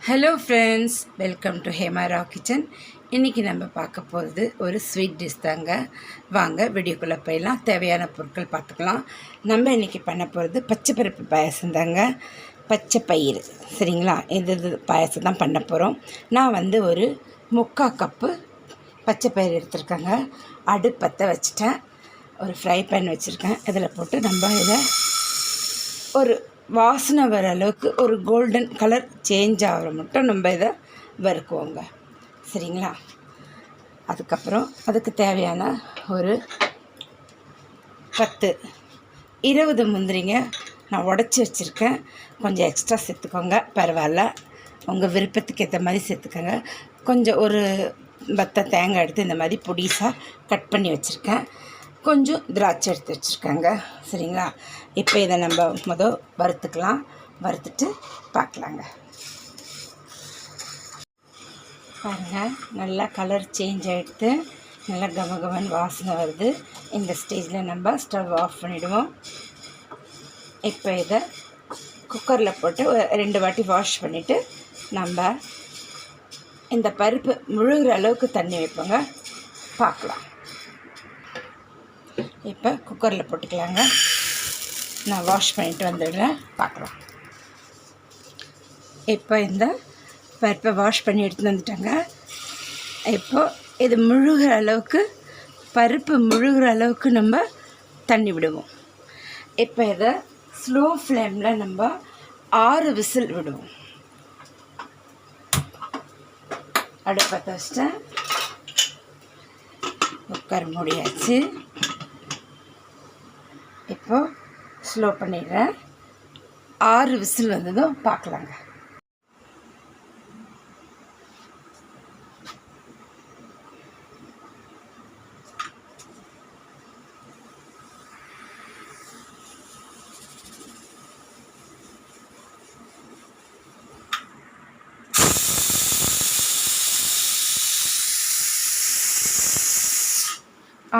Hello friends, welcome to Hema Rao kitchen. இன்றைக்கி நம்ம பார்க்க போகிறது ஒரு ஸ்வீட் டிஷ் தாங்க. வாங்க வீடியோக்குள்ளே போயெல்லாம் தேவையான பொருட்கள் பார்த்துக்கலாம். நம்ம இன்றைக்கி பண்ண போகிறது பச்சைப்பருப்பு பாயசம் தாங்க. பச்சை பயிறு சரிங்களா, இது பாயசம் தான் பண்ண போகிறோம். நான் ஒரு 3/4 கப்பு பச்சை பயிறு எடுத்துருக்கேங்க. அடுப்பத்தை வச்சுட்டேன். ஒரு ஃப்ரை பேன் வச்சுருக்கேன். இதில் போட்டு நம்ம இதை ஒரு வாசனை வர அளவுக்கு ஒரு கோல்டன் கலர் சேஞ்ச் ஆகிற மட்டும் நம்ம இதை வறுக்குவோங்க சரிங்களா. அதுக்கப்புறம் அதுக்கு தேவையான ஒரு 10-20 முந்திரிங்க நான் உடச்சி வச்சுருக்கேன். கொஞ்சம் எக்ஸ்ட்ரா சேர்த்துக்கோங்க, பரவாயில்ல, உங்கள் விருப்பத்துக்கு ஏற்ற மாதிரி சேர்த்துக்கோங்க. கொஞ்சம் ஒரு பத்த தேங்காய் எடுத்து இந்த மாதிரி பொடிசாக கட் பண்ணி வச்சுருக்கேன். கொஞ்சம் திராட்சை எடுத்து வச்சுருக்காங்க சரிங்களா. இப்போ இதை நம்ம வறுத்துக்கலாம். வறுத்துட்டு பார்க்கலாங்க. பாருங்கள், நல்லா கலர் சேஞ்ச் ஆகிடுது. நல்லா கமகமன் வாசனை வருது. இந்த ஸ்டேஜில் நம்ம ஸ்டவ் ஆஃப் பண்ணிவிடுவோம். இப்போ இதை குக்கரில் போட்டு 2 வாட்டி வாஷ் பண்ணிவிட்டு நம்ம இந்த பருப்பு முழுகிற அளவுக்கு தண்ணி வைப்போங்க. பார்க்கலாம். இப்போ குக்கரில் போட்டுக்கலாங்க. நான் வாஷ் பண்ணிவிட்டு வந்துடுறேன், பார்க்கலாம். இப்போ இந்த பருப்பை வாஷ் பண்ணி எடுத்துகிட்டு வந்துட்டேங்க. இப்போது இது முழுகிற அளவுக்கு, பருப்பு முழுகிற அளவுக்கு நம்ம தண்ணி விடுவோம். இப்போ இதை ஸ்லோ ஃப்ளேமில் நம்ம 6 விசில் விடுவோம். அடுப்பத்தை வச்சுட்டேன். குக்கர் மூடியாச்சு. இப்போது ஸ்லோ பண்ணிடுறேன். 6 விசில் வந்ததும் பார்க்கலாங்க.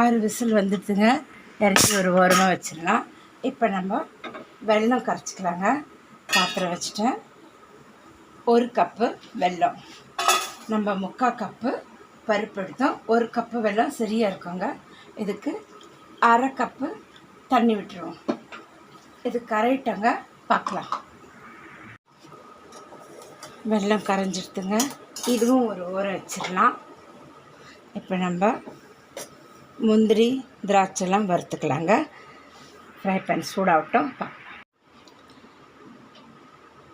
ஆறு விசில் வந்துடுதுங்க. இறக்கி ஒரு ஓரமாக வச்சிடலாம். இப்போ நம்ம வெல்லம் கரைச்சிக்கலாங்க. பாத்திரம் வச்சுட்டேன். 1 கப்பு வெல்லம். நம்ம 3/4 கப்பு பருப்பு எடுத்தோம். 1 கப்பு வெல்லம் சரியாக இருக்குங்க. இதுக்கு 1/2 கப்பு தண்ணி விட்டுருவோம். இது கரையிட்டங்க, பார்க்கலாம். வெல்லம் கரைஞ்சிடுதுங்க. இதுவும் ஒரு ஓரம் வச்சிடலாம். இப்போ நம்ம முந்திரி திராட்சைலாம் வறுத்துக்கலாங்க. ஃப்ரை பேன் சூடாகட்டும், பார்க்கலாம்.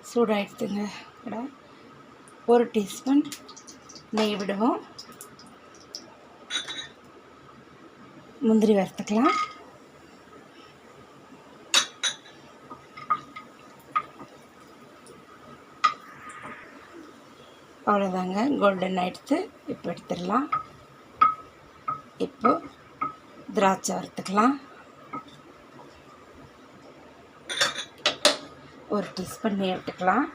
சூடாகிடுதுங்க. 1 டீஸ்பூன் நெய் விடுவோம். முந்திரி வறுத்துக்கலாம். அவ்வளோதாங்க, கோல்டன் ஆகிடுத்து. இப்போ எடுத்துடலாம். இப்போ திராட்சை வறுத்துக்கலாம். 1 டீஸ்பூன் நெய் விட்டுக்கலாம்.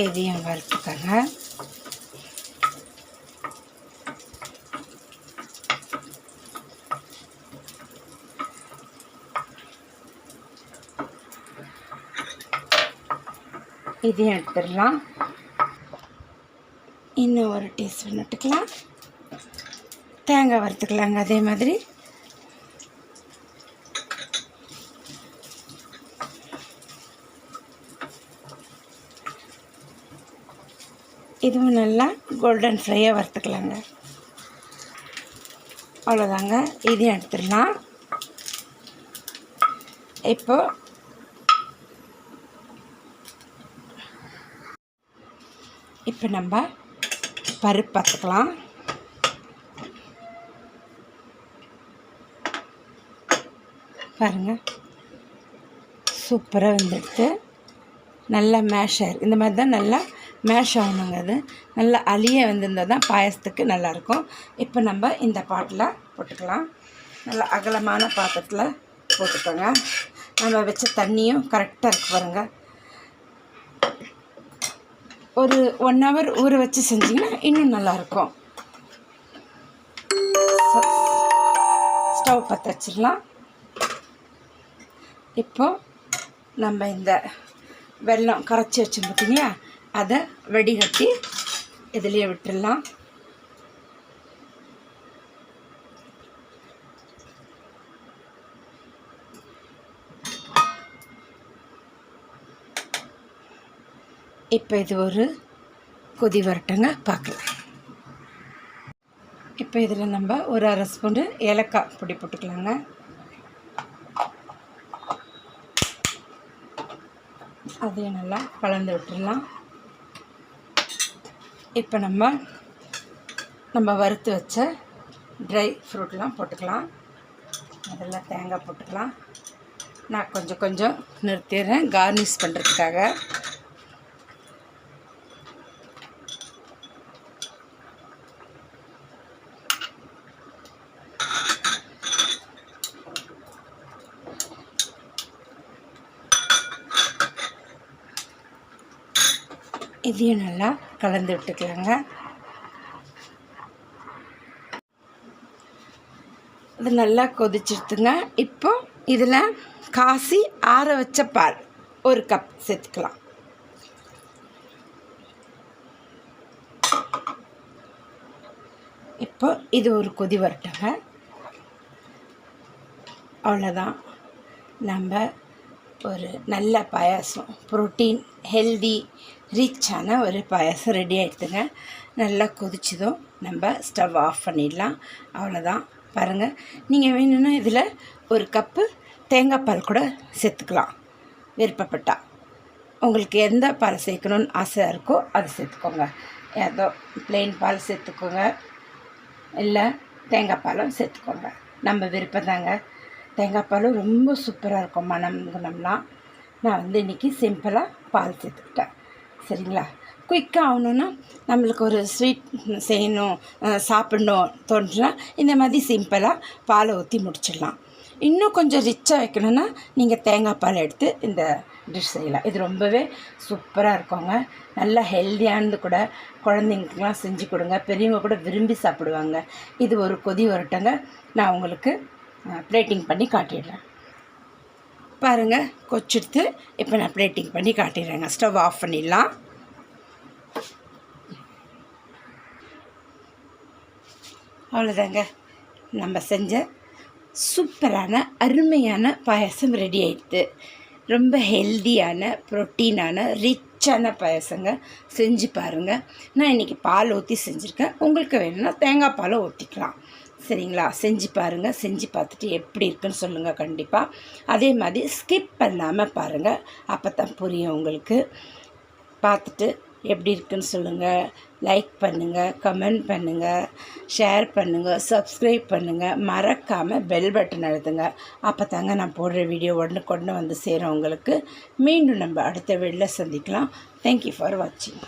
இதையும் வறுத்துக்கங்க. இதையும் எடுத்துடலாம். இன்னும் 1 டீஸ்பூன் விட்டுக்கலாம். தேங்காய் வறுத்துக்கலாங்க. அதே மாதிரி இதுவும் நல்லா கோல்டன் ஃப்ரையாக வறுத்துக்கலாங்க. அவ்வளோதாங்க, இதையும் எடுத்துடலாம். இப்போ நம்ம பருப்பு பார்த்துக்கலாம். பாருங்கள், சூப்பராக வந்துடுது. நல்லா மேஷ் ஆகிருக்கு. இந்த மாதிரி தான் நல்லா மேஷ் ஆகணுங்க. அது நல்லா அழிய வந்திருந்தால் தான் பாயசத்துக்கு நல்லாயிருக்கும். இப்போ நம்ம இந்த பாட்டில் போட்டுக்கலாம். நல்லா அகலமான பாத்திரத்தில் போட்டுக்கோங்க. நம்ம வச்ச தண்ணியும் கரெக்டாக இருக்கு பாருங்கள். ஒரு 1 ஹவர் ஊற வச்சு செஞ்சிங்கன்னா இன்னும் நல்லாயிருக்கும். ஸ்டவ் பற்ற வச்சிடலாம். இப்போ நம்ம இந்த வெல்லம் கரைச்சி வச்சோம் பார்த்தீங்களா, அதை வடிகட்டி இதுலேயே விட்டுடலாம். இப்போ இது ஒரு கொதி வரட்டுங்க, பார்க்கலாம். இப்போ இதில் நம்ம ஒரு அரை ஸ்பூன் ஏலக்காய் பொடி போட்டுக்கலாங்க. அதையும் நல்லா கலந்து விட்டுடலாம். இப்போ நம்ம வறுத்து வச்ச ட்ரை ஃப்ரூட்லாம் போட்டுக்கலாம். முதல்ல தேங்காய் போட்டுக்கலாம். நான் கொஞ்சம் நிறுத்திடுறேன் கார்னிஷ் பண்ணுறதுக்காக. இதையும் நல்லா கலந்து விட்டுக்கலாங்க. இது நல்லா கொதிச்சிடுத்துங்க. இப்போ இதில் காசி ஆற வச்ச பால் 1 கப் சேர்த்துக்கலாம். இப்போ இது ஒரு கொதி வரட்டுங்க. அவ்வளோதான், நம்ம ஒரு நல்ல பாயாசம், ப்ரோட்டீன், ஹெல்தி, ரிச்சான ஒரு பாயாசம் ரெடி ஆகிடுதுங்க. நல்லா கொதிச்சதும் நம்ம ஸ்டவ் ஆஃப் பண்ணிடலாம். அவ்வளோதான், பாருங்கள். நீங்கள் வேணும்னா இதில் 1 கப்பு தேங்காய் பால் கூட சேர்த்துக்கலாம் விருப்பப்பட்டால். உங்களுக்கு எந்த பால் சேர்க்கணுன்னு ஆசை இருக்கோ அதை சேர்த்துக்கோங்க. ஏதோ ப்ளெயின் பால் சேர்த்துக்கோங்க, இல்லை தேங்காய் பாலும் சேர்த்துக்கோங்க. நம்ம விருப்பம் தாங்க. தேங்காய் பாலும் ரொம்ப சூப்பராக இருக்கும் குணம்லாம். நான் இன்றைக்கி சிம்பிளாக பால் சேர்த்துக்கிட்டேன். சரிங்களா? குயிக்காக ஆகணுன்னா நம்மளுக்கு ஒரு ஸ்வீட் செய்யணும், சாப்பிடணும் தோணுச்சுன்னா இந்த மாதிரி சிம்பிளாக பாலை ஊற்றி முடிச்சிடலாம். இன்னும் கொஞ்சம் ரிச்சாக வைக்கணுன்னா நீங்கள் தேங்காய் பால் எடுத்து இந்த டிஷ் செய்யலாம். இது ரொம்பவே சூப்பராக இருக்குங்க. நல்லா ஹெல்த்தியானது கூட. குழந்தைங்களுக்கெலாம் செஞ்சு கொடுங்க, பெரியவங்க கூட விரும்பி சாப்பிடுவாங்க. இது ஒரு கொதி வரட்டுங்க. நான் உங்களுக்கு பிளேட்டிங் பண்ணி காட்டிடுறேன். பாருங்கள், கொச்செடுத்து இப்போ நான் பிளேட்டிங் பண்ணி காட்டிடுறேங்க. ஸ்டவ் ஆஃப் பண்ணிடலாம். அவ்வளோதாங்க, நம்ம செஞ்ச சூப்பரான அருமையான பாயாசம் ரெடி ஆகிடுது. ரொம்ப ஹெல்தியான, ப்ரோட்டீனான, ரிச்சான பாயாசங்க. செஞ்சு பாருங்கள். நான் இன்றைக்கி பால் ஊற்றி செஞ்சுருக்கேன். உங்களுக்கு வேணும்னா தேங்காய் பாலை ஊற்றிக்கலாம். சரிங்களா? செஞ்சு பாருங்கள். செஞ்சு பார்த்துட்டு எப்படி இருக்குன்னு சொல்லுங்கள் கண்டிப்பாக. அதே மாதிரி ஸ்கிப் பண்ணாமல் பாருங்கள், அப்போ தான் புரியும் உங்களுக்கு. பார்த்துட்டு எப்படி இருக்குன்னு சொல்லுங்கள். லைக் பண்ணுங்கள், கமெண்ட் பண்ணுங்கள், ஷேர் பண்ணுங்கள், சப்ஸ்கிரைப் பண்ணுங்கள். மறக்காமல் பெல் பட்டன் அழுத்துங்க. அப்போ தாங்க நான் போடுற வீடியோ உடனுக்குடனே வந்து சேரும் உங்களுக்கு. மீண்டும் நம்ம அடுத்த வீடியோவில் சந்திக்கலாம். தேங்க்யூ ஃபார் வாட்சிங்.